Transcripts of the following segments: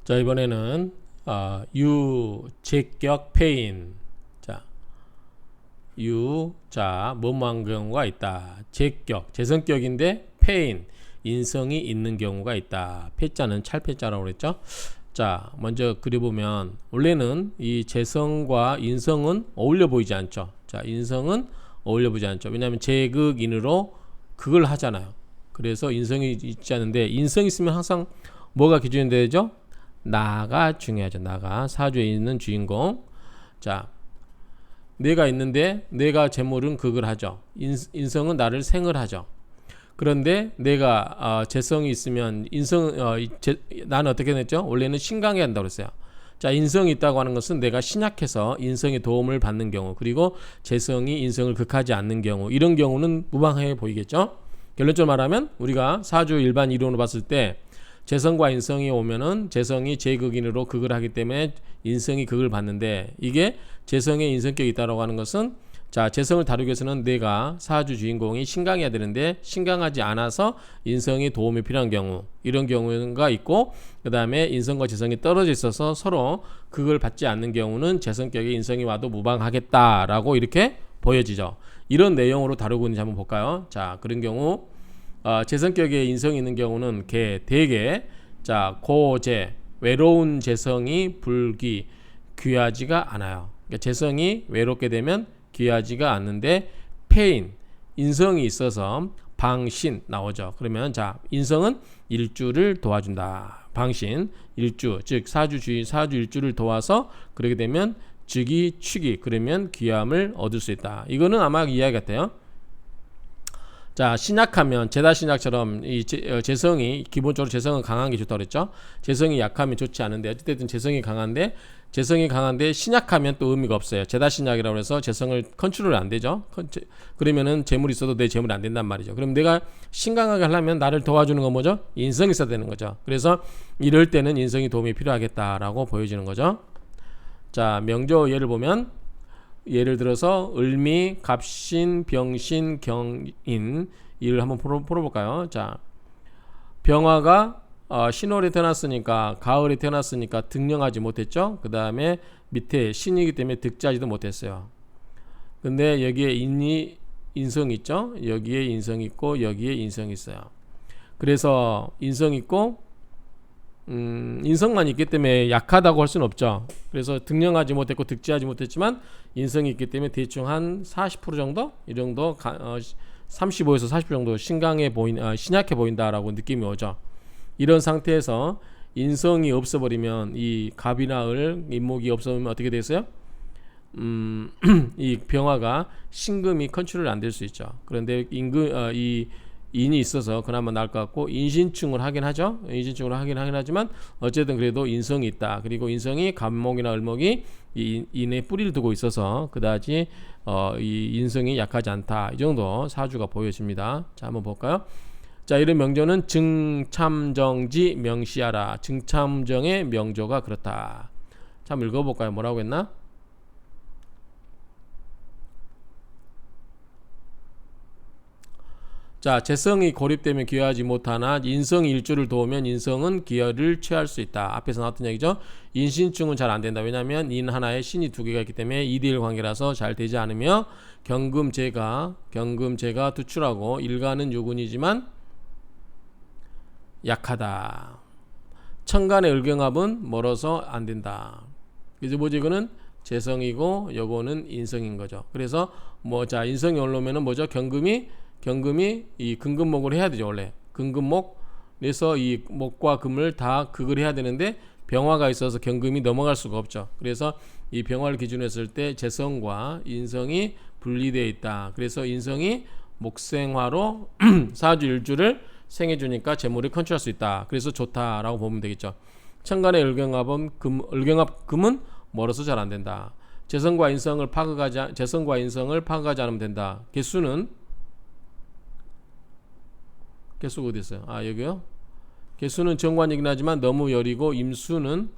자, 이번에는 제격 페인. 자, 뭐뭐한 경우가 있다. 제격, 재성격인데 페인, 인성이 있는 경우가 있다. 패자는 찰패자라고 그랬죠. 자, 먼저 그려보면 원래는 이 재성과 인성은 어울려 보이지 않죠. 자, 인성은 어울려 보이지 않죠. 왜냐하면 제극인으로 극을 하잖아요. 그래서 인성이 있지 않은데, 인성이 있으면 항상 뭐가 기준이 되죠? 나가 중요하죠. 나가, 사주에 있는 주인공. 자, 내가 있는데 내가 재물은 극을 하죠. 인성은 나를 생을 하죠. 그런데 내가 재성이 있으면 나는 어떻게 됐죠? 원래는 신강해야 한다고 그랬어요. 자, 인성이 있다고 하는 것은 내가 신약해서 인성의 도움을 받는 경우, 그리고 재성이 인성을 극하지 않는 경우, 이런 경우는 무방해 보이겠죠. 결론적으로 말하면 우리가 사주 일반 이론으로 봤을 때 재성과 인성이 오면은 재성이 제극인으로 극을 하기 때문에 인성이 극을 받는데, 이게 재성의 인성격이 있다고 하는 것은, 자, 재성을 다루기 위해서는 내가 사주 주인공이 신강해야 되는데 신강하지 않아서 인성의 도움이 필요한 경우, 이런 경우가 있고, 그 다음에 인성과 재성이 떨어져 있어서 서로 극을 받지 않는 경우는 재성격의 인성이 와도 무방하겠다라고 이렇게 보여지죠. 이런 내용으로 다루고 있는지 한번 볼까요? 자, 그런 경우 재성격에 인성이 있는 경우는 대개 자, 고재, 외로운 재성이 불귀, 귀하지가 않아요. 그러니까 재성이 외롭게 되면 귀하지가 않는데, 폐인, 인성이 있어서 방신 나오죠. 그러면 자, 인성은 일주를 도와준다. 방신, 일주, 즉 사주 일주를 도와서 그렇게 되면 즉이 축이, 그러면 귀함을 얻을 수 있다. 이거는 아마 이야기 같아요. 자, 신약하면 제다신약처럼 이 재성이, 기본적으로 재성은 강한 게 좋다고 그랬죠. 재성이 약하면 좋지 않은데, 어쨌든 재성이 강한데 신약하면 또 의미가 없어요. 제다신약이라고 해서 재성을 컨트롤이 안 되죠. 그러면은 재물이 있어도 내 재물이 안 된단 말이죠. 그럼 내가 신강하게 하려면 나를 도와주는 건 뭐죠? 인성이 있어야 되는 거죠. 그래서 이럴 때는 인성이 도움이 필요하겠다라고 보여지는 거죠. 자, 명조 예를 보면, 예를 들어서 을미, 갑신, 병신, 경인, 이를 한번 풀어볼까요? 자, 병화가 신월에 태어났으니까, 가을에 태어났으니까 득령하지 못했죠. 그 다음에 밑에 신이기 때문에 득자지도 못했어요. 근데 여기에 인성이 있죠. 여기에 인성이 있고 여기에 인성이 있어요. 그래서 인성 있고 인성만 있기 때문에 약하다고 할 수는 없죠. 그래서 득령하지 못했고 득지하지 못했지만 인성이 있기 때문에 대충 한 40% 정도? 이 정도 35에서 40% 정도 신약해 보인다라고 느낌이 오죠. 이런 상태에서 인성이 없어버리면, 이 갑이나 을, 인목이 없어버리면 어떻게 되겠어요? 이 병화가 신금이 컨트롤 안 될 수 있죠. 그런데 이 인이 있어서 그나마 나을 것 같고, 인신충을 하긴 하죠. 인신충을 하긴 하지만 어쨌든 그래도 인성이 있다. 그리고 인성이 갑목이나 을목이 이 인에 뿌리를 두고 있어서 그다지 이 인성이 약하지 않다. 이 정도 사주가 보여집니다. 자, 한번 볼까요? 자, 이런 명조는 증참정지 명시하라. 증참정의 명조가 그렇다. 참 읽어볼까요? 뭐라고 했나? 자, 재성이 고립되면 기여하지 못하나 인성이 일주를 도우면 인성은 기여를 취할 수 있다. 앞에서 나왔던 얘기죠. 인신충은 잘 안 된다. 왜냐하면 인 하나에 신이 두 개가 있기 때문에 2대1 관계라서 잘 되지 않으며, 경금제가 투출하고 일간은 요군이지만 약하다. 천간의 을경합은 멀어서 안 된다. 그래서 뭐지? 이거는 재성이고 요거는 인성인 거죠. 그래서 자, 인성이 올라오면은 뭐죠? 경금이 이 금금목을 해야 되죠. 원래 금금목, 그래서 이 목과 금을 다 극을 해야 되는데 병화가 있어서 경금이 넘어갈 수가 없죠. 그래서 이 병화를 기준으로 했을 때 재성과 인성이 분리되어 있다. 그래서 인성이 목생화로 사주 일주를 생해주니까 재물을 컨트롤할 수 있다. 그래서 좋다라고 보면 되겠죠. 천간의 을경합은 금은 멀어서 잘 안 된다. 재성과 인성을 파악하지 않으면 된다. 개수가 어디 있어요? 여기요. 개수는 정관이긴 하지만 너무 여리고, 임수는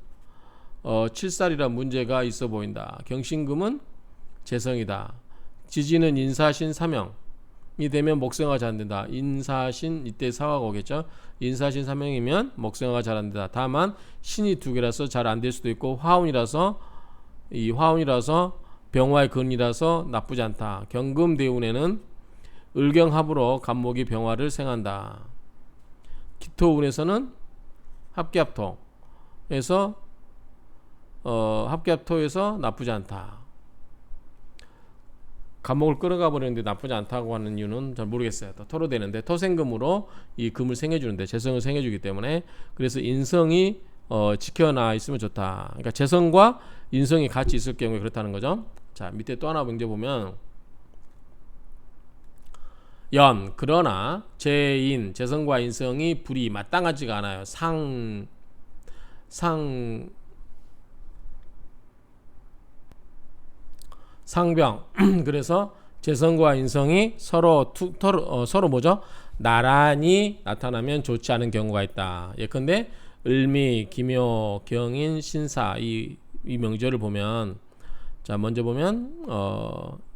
7살이라 문제가 있어 보인다. 경신금은 재성이다. 지지는 인사신 사명. 되면 목성화가 잘 안된다. 인사신 이때 사화가 오겠죠. 인사신 삼형이면 목성화가 잘 안된다. 다만 신이 두 개라서 잘 안될 수도 있고 화운이라서 병화의 근이라서 나쁘지 않다. 경금대운에는 을경합으로 간목이 병화를 생한다. 기토운에서는 합계합토에서 합계합토에서 나쁘지 않다. 간목을 끌어가 버리는데 나쁘지 않다고 하는 이유는 잘 모르겠어요. 토로되는데 토생금으로 이 금을 생해주는데 재성을 생해주기 때문에 그래서 인성이 지켜나 있으면 좋다. 그러니까 재성과 인성이 같이 있을 경우에 그렇다는 거죠. 자, 밑에 또 하나 문제 보면 연 그러나 재성과 인성이 불이 마땅하지가 않아요. 상병 그래서 재성과 인성이 서로 뭐죠? 나란히 나타나면 좋지 않은 경우가 있다. 예컨대 을미, 기묘, 경인, 신사 이 명절을 보면 자 먼저 보면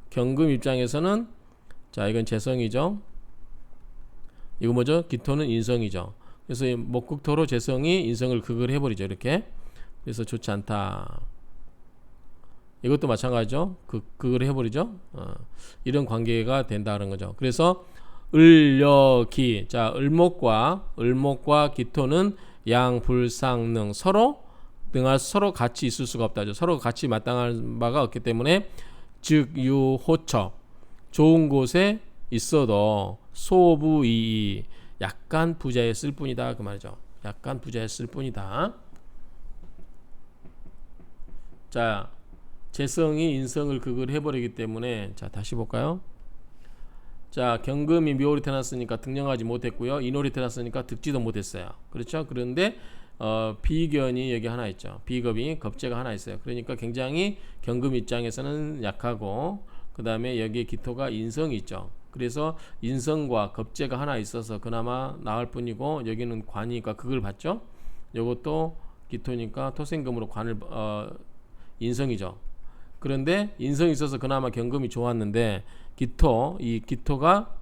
경금 입장에서는 자 이건 재성이죠. 이거 뭐죠? 기토는 인성이죠. 그래서 목극토로 재성이 인성을 극을 해버리죠. 이렇게 그래서 좋지 않다. 이것도 마찬가지죠. 그걸 해버리죠. 이런 관계가 된다는 거죠. 그래서 을여기 자 을목과 기토는 양불상능 서로 같이 있을 수가 없다죠. 서로 같이 마땅한 바가 없기 때문에 즉유호처 좋은 곳에 있어도 소부이이 약간 부자였을 뿐이다 그 말이죠. 약간 부자였을 뿐이다. 자 재성이 인성을 극을 해버리기 때문에 자 다시 볼까요? 자 경금이 묘월이 태어났으니까 등령하지 못했고요. 인월이 태어났으니까 득지도 못했어요. 그렇죠? 그런데 비견이 여기 하나 있죠. 비겁이 겁재가 하나 있어요. 그러니까 굉장히 경금 입장에서는 약하고 그 다음에 여기에 기토가 인성이 있죠. 그래서 인성과 겁재가 하나 있어서 그나마 나을 뿐이고 여기는 관이니까 극을 받죠. 이것도 기토니까 토생금으로 관을 인성이죠. 그런데 인성이 있어서 그나마 경금이 좋았는데 기토가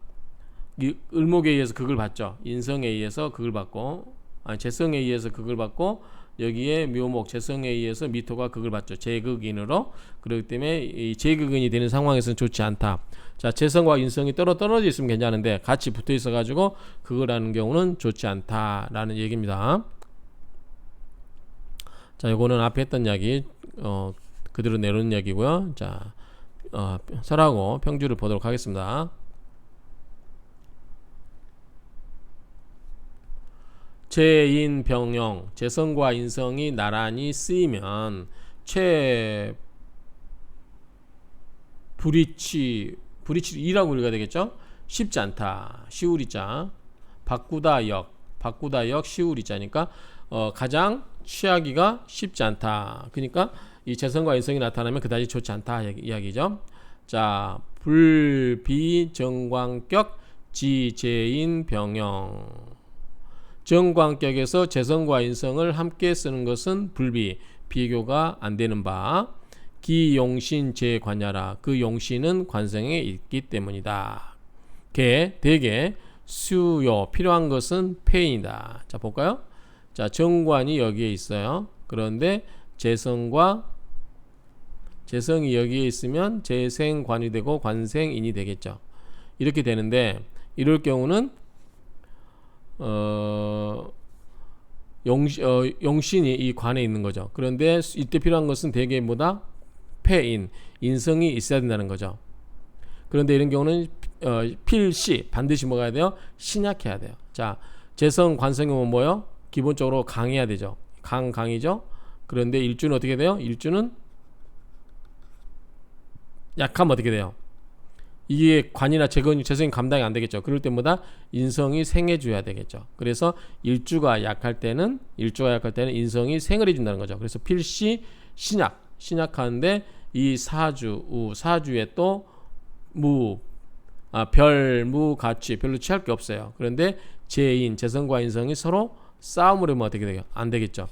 이 을목에 의해서 극을 받죠. 인성에 의해서 극을 받고 재성에 의해서 극을 받고 여기에 묘목 재성에 의해서 미토가 극을 받죠. 재극인으로. 그렇기 때문에 이 재극인이 되는 상황에서는 좋지 않다. 자 재성과 인성이 떨어져 있으면 괜찮은데 같이 붙어 있어 가지고 극을 하는 경우는 좋지 않다라는 얘기입니다. 자 요거는 앞에 했던 이야기 그대로 내놓은 이야기고요. 자 설하고 평주를 보도록 하겠습니다. 재인병용 재성과 인성이 나란히 쓰이면 불이치이라고 읽어야 되겠죠. 쉽지 않다 시우리자 바꾸다 역 시우리자니까 가장 취하기가 쉽지 않다. 그러니까 이 재성과 인성이 나타나면 그다지 좋지 않다 이야기죠. 자 불비정광격 지재인병용 정광격에서 재성과 인성을 함께 쓰는 것은 비교가 안 되는 바 기용신 재관야라 그 용신은 관성에 있기 때문이다. 대개 수요 필요한 것은 폐인이다. 자 볼까요? 자 정관이 여기에 있어요. 그런데 재성이 여기에 있으면 재생관이 되고 관생인이 되겠죠. 이렇게 되는데 이럴 경우는 용신이 이 관에 있는 거죠. 그런데 이때 필요한 것은 대개 뭐다? 폐인, 인성이 있어야 된다는 거죠. 그런데 이런 경우는 필시 반드시 뭐가 해야 돼요? 신약해야 돼요. 자, 재성 관성이면 뭐요? 기본적으로 강해야 되죠. 강이죠. 그런데 일주는 어떻게 돼요? 일주는 약하면 어떻게 돼요? 이게 관이나 재성이 감당이 안 되겠죠. 그럴 때마다 인성이 생해줘야 되겠죠. 그래서 일주가 약할 때는 인성이 생을 해준다는 거죠. 그래서 필시 신약하는데 이 사주에 또 별무가치 별로 취할 게 없어요. 그런데 재성과 인성이 서로 싸움을 하면 어떻게 돼요? 안 되겠죠.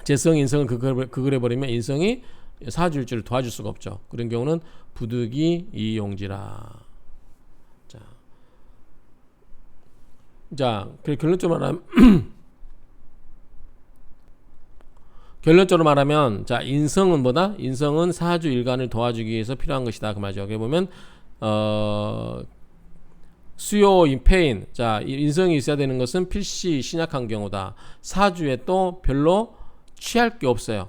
재성 인성을 극을 해버리면 인성이 사주일주를 도와줄 수가 없죠. 그런 경우는 부득이 이용지라. 자, 결론적으로 말하면, 자, 인성은 뭐다? 인성은 사주 일간을 도와주기 위해서 필요한 것이다. 그 말이죠. 여기 보면, 수요 인패인. 자, 인성이 있어야 되는 것은 필시 신약한 경우다. 사주에 또 별로 취할 게 없어요.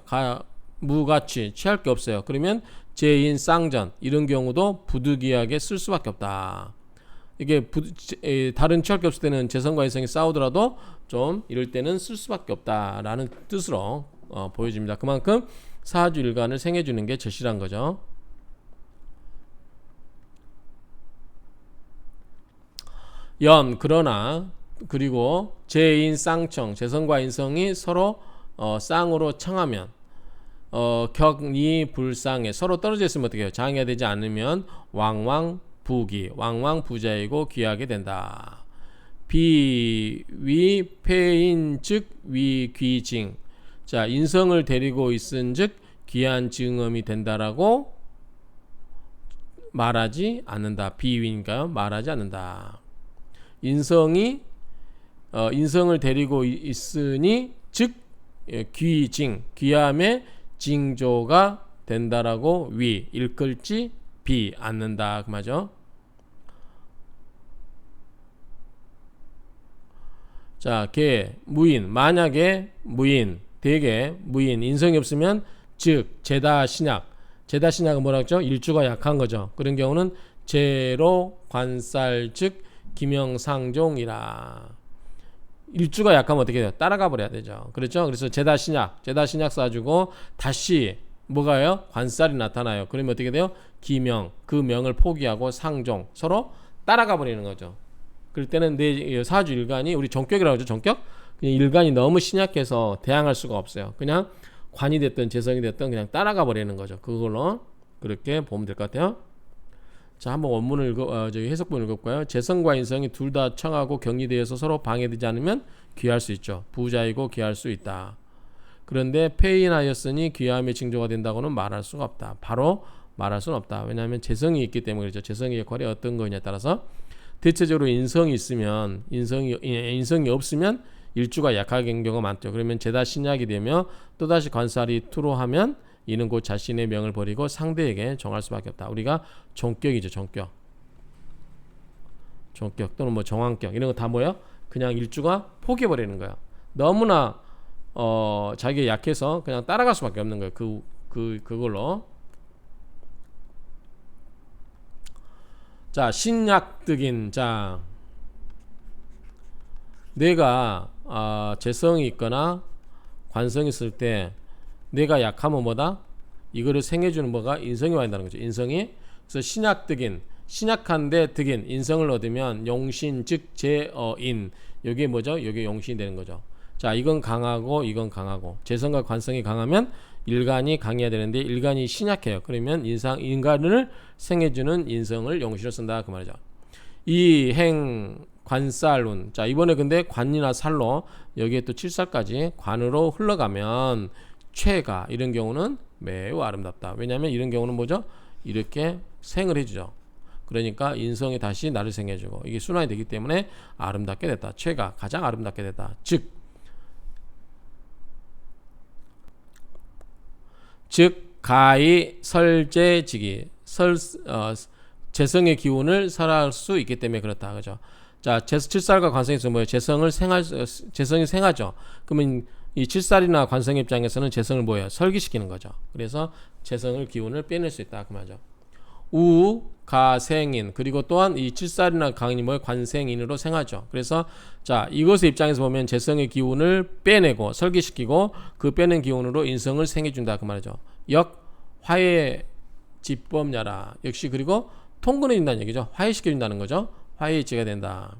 무가치 취할 게 없어요. 그러면 재인 쌍전 이런 경우도 부득이하게 쓸 수밖에 없다. 이게 다른 취할 게 없을 때는 재성과 인성이 싸우더라도 좀 이럴 때는 쓸 수밖에 없다라는 뜻으로 보여집니다. 그만큼 사주 일간을 생해주는 게 절실한 거죠. 그러나 그리고 재인 쌍청 재성과 인성이 서로 쌍으로 청하면 격이 불상에 서로 떨어져 있으면 어떻게 해요? 장애가 되지 않으면 왕왕부기 왕왕부자이고 귀하게 된다. 비위패인 즉 위귀징. 자, 인성을 데리고 있은 즉 귀한 증음이 된다라고 말하지 않는다. 비위니까요. 말하지 않는다. 인성을 데리고 있으니 즉 귀징 귀함의 징조가 된다라고 일끌지 비 않는다 그 말이죠. 자, 무인 만약에 대개 무인 인성이 없으면 즉 제다신약은 뭐라고 했죠? 일주가 약한 거죠. 그런 경우는 제로 관살 즉 기명상종이라. 일주가 약하면 어떻게 돼요? 따라가 버려야 되죠. 그렇죠? 그래서 제다신약 쏴주고 다시 뭐가요? 관살이 나타나요. 그러면 어떻게 돼요? 기명, 그 명을 포기하고 상종, 서로 따라가 버리는 거죠. 그럴 때는 내 사주 일간이 우리 종격이라고 하죠. 종격? 그냥 일간이 너무 신약해서 대항할 수가 없어요. 그냥 관이 됐든 재성이 됐든 그냥 따라가 버리는 거죠. 그걸로 그렇게 보면 될 것 같아요. 자, 한번 원문을 저기 해석본 읽어볼까요? 재성과 인성이 둘 다 청하고 격리되어서 서로 방해되지 않으면 귀할 수 있죠. 부자이고 귀할 수 있다. 그런데 폐인하였으니 귀함의 징조가 된다고는 말할 수가 없다. 바로 말할 수는 없다. 왜냐하면 재성이 있기 때문에 그렇죠. 재성의 역할이 어떤 거냐에 따라서 대체적으로 인성이 있으면 인성이 없으면 일주가 약하게 된 경우가 많죠. 그러면 제다신약이 되며 또다시 관살이 투로하면 이는 곧 자신의 명을 버리고 상대에게 정할 수밖에 없다. 우리가 종격이죠. 종격 또는 뭐 정황격 이런 거 다 뭐예요? 그냥 일주가 포기해버리는 거야. 너무나 자기가 약해서 그냥 따라갈 수밖에 없는 거예요. 그걸로. 자, 신약득인. 자, 내가 재성이 있거나 관성이 있을 때 내가 약하면 뭐다? 이거를 생해주는 뭐가? 인성이 와야 된다는 거죠. 인성이. 그래서 신약득인. 신약한데 득인. 인성을 얻으면 용신 즉 제어인. 이게 뭐죠? 이게 용신이 되는 거죠. 자, 이건 강하고 이건 강하고. 재성과 관성이 강하면 일간이 강해야 되는데 일간이 신약해요. 그러면 인간을 생해주는 인성을 용신으로 쓴다 그 말이죠. 이행 관살운. 자, 이번에 근데 관이나 살로 여기에 또 칠살까지 관으로 흘러가면 최가 이런 경우는 매우 아름답다. 왜냐하면 이런 경우는 뭐죠? 이렇게 생을 해주죠. 그러니까 인성이 다시 나를 생해주고 이게 순환이 되기 때문에 아름답게 됐다. 최가 가장 아름답게 됐다. 즉 가히 설재지기 재성의 기운을 살아갈 수 있기 때문에 그렇다. 그죠? 자, 칠살과 관성에서 뭐예요? 재성이 생하죠. 그러면 이 칠살이나 관성 입장에서는 재성을 뭐예요? 설기시키는 거죠. 그래서 재성을 기운을 빼낼 수 있다 그 말이죠. 가생인. 그리고 또한 이 칠살이나 강인이 뭐예요? 관생인으로 생하죠. 그래서 자, 이것의 입장에서 보면 재성의 기운을 빼내고 설기시키고 그 빼낸 기운으로 인성을 생해준다 그 말이죠. 화해 집범야라. 역시 그리고 통근해준다는 얘기죠. 화해시켜준다는 거죠. 화해지가 된다.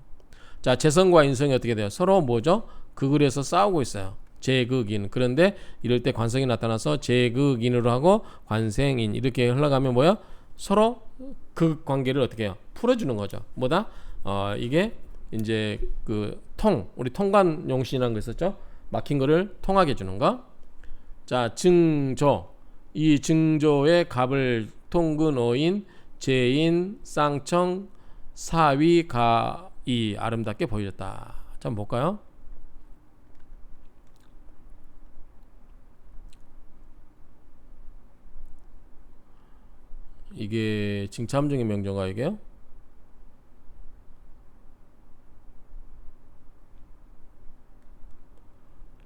자, 재성과 인성이 어떻게 돼요? 서로 뭐죠? 극을해서 싸우고 있어요. 제극인. 그런데 이럴 때 관성이 나타나서 제극인으로 하고 관생인 이렇게 흘러가면 뭐야? 서로 그 관계를 어떻게 해요? 풀어주는 거죠. 뭐다? 이게 이제 우리 통관 용신이라는 거 있었죠? 막힌 거를 통하게 해주는 거. 자, 증조. 이 증조의 갑을 통근어인 제인 쌍청 사위 이 아름답게 보여졌다. 자, 한번 볼까요? 이게 징참정의 명조가 이게요?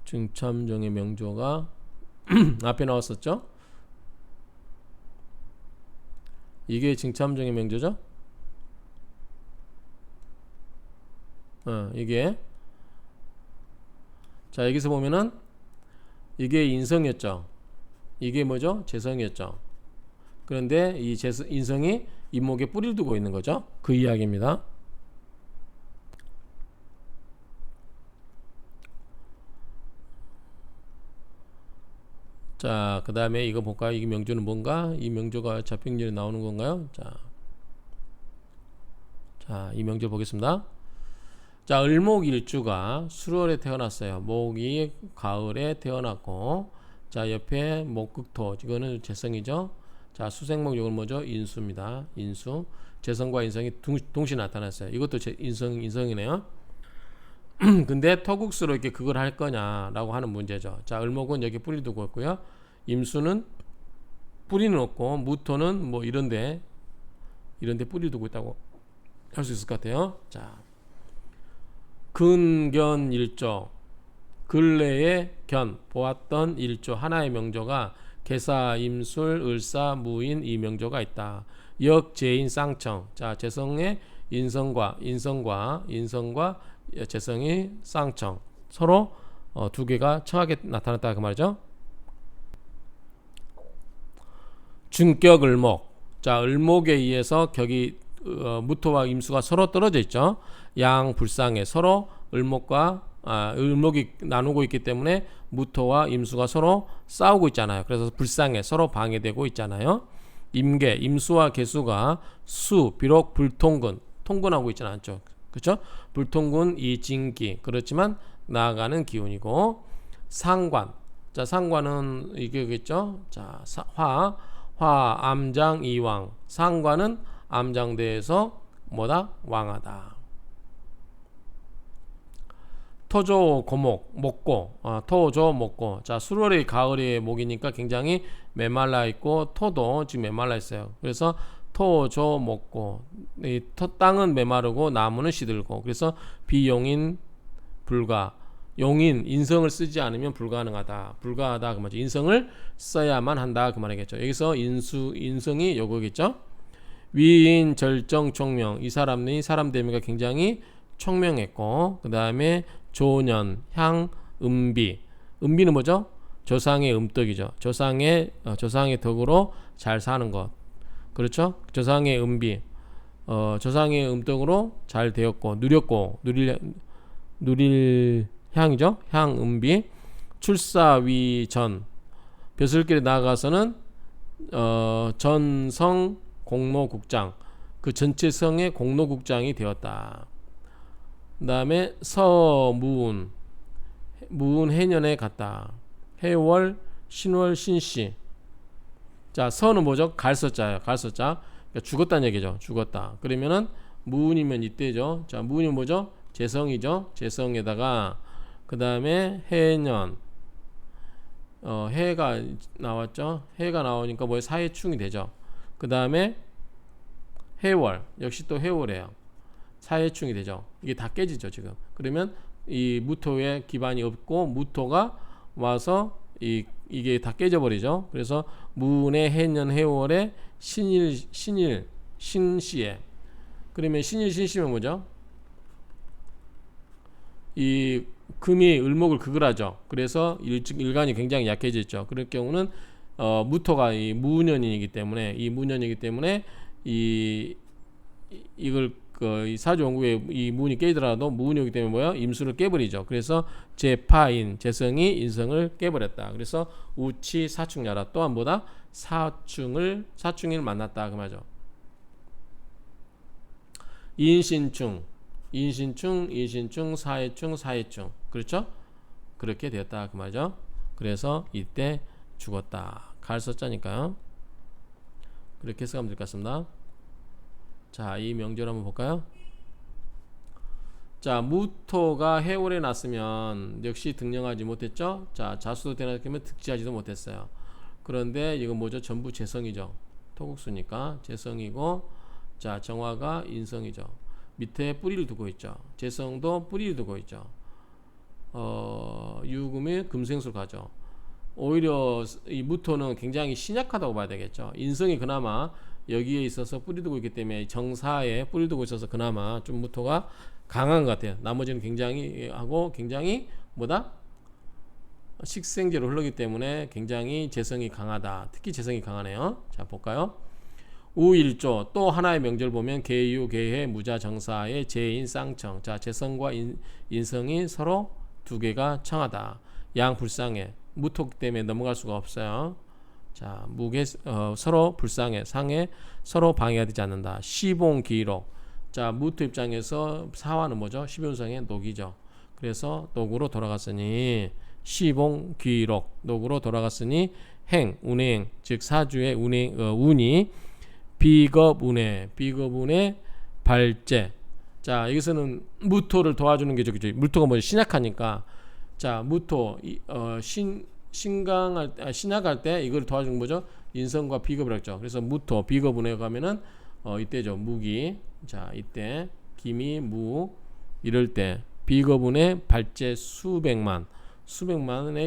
징참정의 명조가 앞에 나왔었죠? 이게 징참정의 명조죠? 이게 자 여기서 보면은 이게 인성이었죠. 이게 뭐죠? 재성이었죠. 그런데 이 인성이 인목에 뿌리를 두고 있는 거죠. 그 이야기입니다. 자, 그 다음에 이거 볼까요? 이 명조는 뭔가? 이 명조가 자평렬에 나오는 건가요? 자, 이 명조 보겠습니다. 자, 을목일주가 수월에 태어났어요. 목이 가을에 태어났고, 자, 옆에 목극토, 이거는 재성이죠. 자, 수생목, 이건 뭐죠? 인수입니다. 인수. 재성과 인성이 동시에 나타났어요. 이것도 인성이네요. 근데 토국수로 이렇게 그걸 할 거냐라고 하는 문제죠. 자, 을목은 여기 뿌리 두고 있고요. 임수는 뿌리는 없고, 무토는 뭐 이런데 뿌리 두고 있다고 할 수 있을 것 같아요. 자, 근견 일조, 근래에 견 보았던 일조 하나의 명조가 개사, 임술, 을사, 무인 이 명조가 있다. 역재인 쌍청. 자, 재성의 인성과 재성이 쌍청 서로 두 개가 청하게 나타났다 그 말이죠. 중격 을목. 자, 을목에 의해서 격이 무토와 임수가 서로 떨어져 있죠. 양 불상에 서로 을목이 나누고 있기 때문에 무토와 임수가 서로 싸우고 있잖아요. 그래서 불상에 서로 방해되고 있잖아요. 임계, 임수와 계수가 비록 통근하고 있지는 않죠. 그렇죠? 불통군 이진기 그렇지만 나아가는 기운이고 상관. 자, 상관은 이게겠죠. 자, 암장 이왕. 상관은 암장대에서 뭐다? 왕하다. 토조 고목 목고. 토조 목고. 자, 수월의 가을의 목이니까 굉장히 메말라 있고 토도 지금 메말라 있어요. 그래서 토조 목고. 이 땅은 메마르고 나무는 시들고. 그래서 비용인 불가. 용인 인성을 쓰지 않으면 불가능하다. 불가하다 그 말이죠. 인성을 써야만 한다 그 말이겠죠. 여기서 인성이 요거겠죠. 위인 절정 총명. 이 사람 대미가 굉장히 총명했고, 그 다음에 조년 향 음비. 음비는 뭐죠? 조상의 음덕이죠. 조상의 덕으로 잘 사는 것. 그렇죠? 조상의 음비. 조상의 음덕으로 잘 되었고 누릴 향이죠. 향 음비. 출사위전. 벼슬길에 나아가서는 전성 공로국장. 그 전체 성의 공로국장이 되었다. 그 다음에 서무운. 무운 해년에 갔다. 해월 신월 신씨. 자, 서는 뭐죠? 갈서자예요. 갈서자. 그러니까 죽었다는 얘기죠. 죽었다. 그러면은 무운이면 이때죠. 자, 무운이 뭐죠? 재성이죠. 재성에다가 그 다음에 해년. 해가 나왔죠. 해가 나오니까 뭐에 사해충이 되죠. 그 다음에 해월. 역시 또 해월이에요. 사해충이 되죠. 이게 다 깨지죠 지금. 그러면 이 무토의 기반이 없고 무토가 와서 이게 다 깨져버리죠. 그래서 무운의 해년 해월에 신시에. 그러면 신시면 뭐죠? 이 금이 을목을 극을하죠. 그래서 일간이 굉장히 약해졌죠. 그럴 경우는 무토가 이 무년이기 때문에 이걸 이 사주원국에 이 무운이 깨지더라도 무운이기 때문에 뭐야? 임수를 깨버리죠. 그래서 재파인 재성이 인성을 깨버렸다. 그래서 우치 사충야라. 또한 뭐다? 사충을 만났다 그 말이죠. 인신충 사해충 그렇죠? 그렇게 되었다 그 말이죠. 그래서 이때 죽었다. 갈서자니까요. 그렇게 해석하면 될 것 같습니다. 자, 이 명절 한번 볼까요? 자, 무토가 해올에 났으면 역시 등령하지 못했죠. 자, 자수도 대낮이면 득지하지도 못했어요. 그런데 이건 뭐죠? 전부 재성이죠. 토국수니까 재성이고, 자, 정화가 인성이죠. 밑에 뿌리를 두고 있죠. 재성도 뿌리를 두고 있죠. 유금이 금생수로 가죠. 오히려 이 무토는 굉장히 신약하다고 봐야 되겠죠. 인성이 그나마 여기에 있어서 뿌리 두고 있기 때문에 정사에 뿌리 두고 있어서 그나마 좀 무토가 강한 것 같아요. 나머지는 굉장히 뭐다? 식생제로 흐르기 때문에 굉장히 재성이 강하다. 특히 재성이 강하네요. 자, 볼까요? 우일조 또 하나의 명절 보면 계유, 계해, 무자, 정사의 재인, 쌍청. 자, 재성과 인성이 서로 두 개가 청하다. 양 불상해. 무토 때문에 넘어갈 수가 없어요. 자, 무게 서로 불상해, 상해 서로 방해가 되지 않는다. 시봉 기록. 자, 무토 입장에서 사화는 뭐죠? 시변상의 녹이죠. 그래서 녹으로 돌아갔으니 시봉 기록. 녹으로 돌아갔으니 행, 운행, 즉 사주의 운이 비겁운의 발제. 자, 여기서는 무토를 도와주는 게 저기죠. 무토가 뭐죠? 신약하니까. 자, 무토 신약할 때 이걸 도와주는 거죠. 인성과 비겁을 했죠. 그래서 무토 비겁운에 가면은 이때죠. 무기. 자, 이때 기미 무 이럴 때 비겁운의 발제 수백만에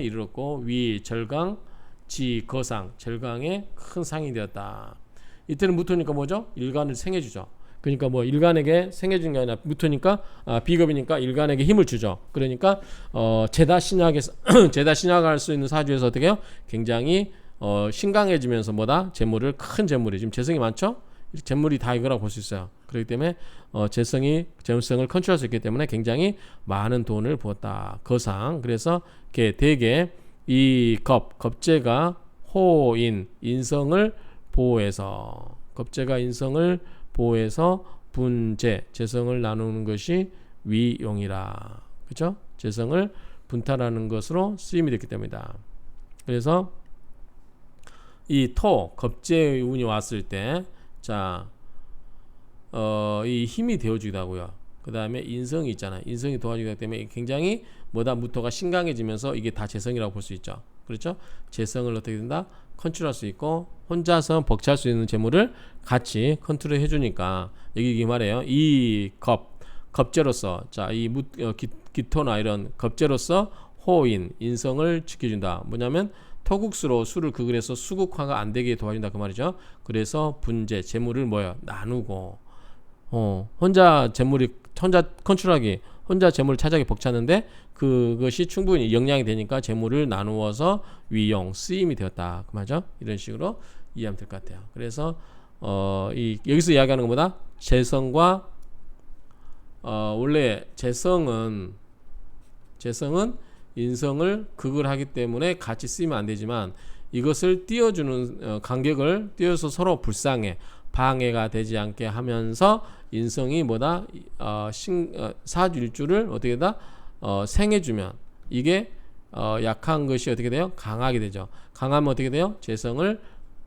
이르렀고 위 절강 지 거상 절강의 큰 상이 되었다. 이때는 무토니까 뭐죠? 일간을 생해주죠. 그러니까 뭐 일간에게 생해주는 게 아니라 무토니까 비겁이니까 일간에게 힘을 주죠. 그러니까 제다 신약할 수 있는 사주에서 어떻게 해요? 굉장히 신강해지면서 뭐다? 큰 재물이 지금 재성이 많죠? 재물이 다 이거라고 볼 수 있어요. 그렇기 때문에 재성을 컨트롤할 수 있기 때문에 굉장히 많은 돈을 부었다. 거상. 그래서 대개 이 겁재가 호인 인성을 보호해서 분재 재성을 나누는 것이 위용이라. 그렇죠? 재성을 분탈하는 것으로 쓰임이 됐기 때문이다. 그래서 이 겁재의 운이 왔을 때 자, 이 힘이 되어주기도 하고요. 그 다음에 인성이 있잖아요. 인성이 도와주기 때문에 굉장히 무토가 신강해지면서 이게 다 재성이라고 볼 수 있죠. 그렇죠? 재성을 어떻게 된다? 컨트롤할 수 있고 혼자서 벅찰 수 있는 재물을 같이 컨트롤 해주니까 여기 말해요. 이 겁재로서 자, 이 기토나 이런 겁재로서 호인 인성을 지켜준다. 뭐냐면 토국수로 수를 극을해서 수국화가 안 되게 도와준다 그 말이죠. 그래서 분재 재물을 나누고 혼자 컨트롤하기 혼자 재물을 차지하기 벅차는데 그것이 충분히 역량이 되니까 재물을 나누어서 위용 쓰임이 되었다 그 말이죠. 이런 식으로 이해하면 될 것 같아요. 그래서 여기서 이야기하는 것보다 재성과 원래 재성은 인성을 극을 하기 때문에 같이 쓰이면 안 되지만 이것을 띄워주는 간격을 띄워서 서로 불상해 방해가 되지 않게 하면서 인성이 사주일주를 어떻게 생해주면 이게 약한 것이 어떻게 돼요? 강하게 되죠. 강하면 어떻게 돼요? 재성을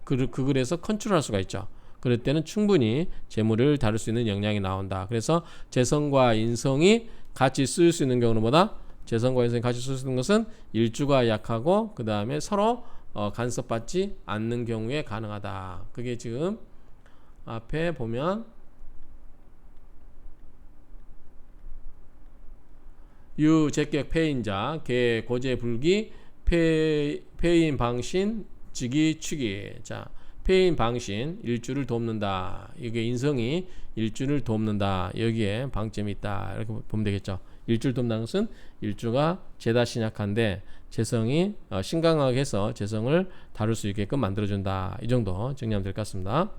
극을 해서 컨트롤할 수가 있죠. 그럴 때는 충분히 재물을 다룰 수 있는 역량이 나온다. 그래서 재성과 인성이 같이 쓸 수 있는 경우는 재성과 인성이 같이 쓸 수 있는 것은 일주가 약하고 그 다음에 서로 간섭받지 않는 경우에 가능하다. 그게 지금 앞에 보면 유 제격 폐인자 개 고재 불기 폐인 방신 직이 축이. 자, 폐인 방신 일주를 돕는다. 이게 인성이 일주를 돕는다. 여기에 방점이 있다. 이렇게 보면 되겠죠. 일주를 돕는다는 것은 일주가 제다 신약한데 재성이 신강하게 해서 재성을 다룰 수 있게끔 만들어준다. 이 정도 정리하면 될 것 같습니다.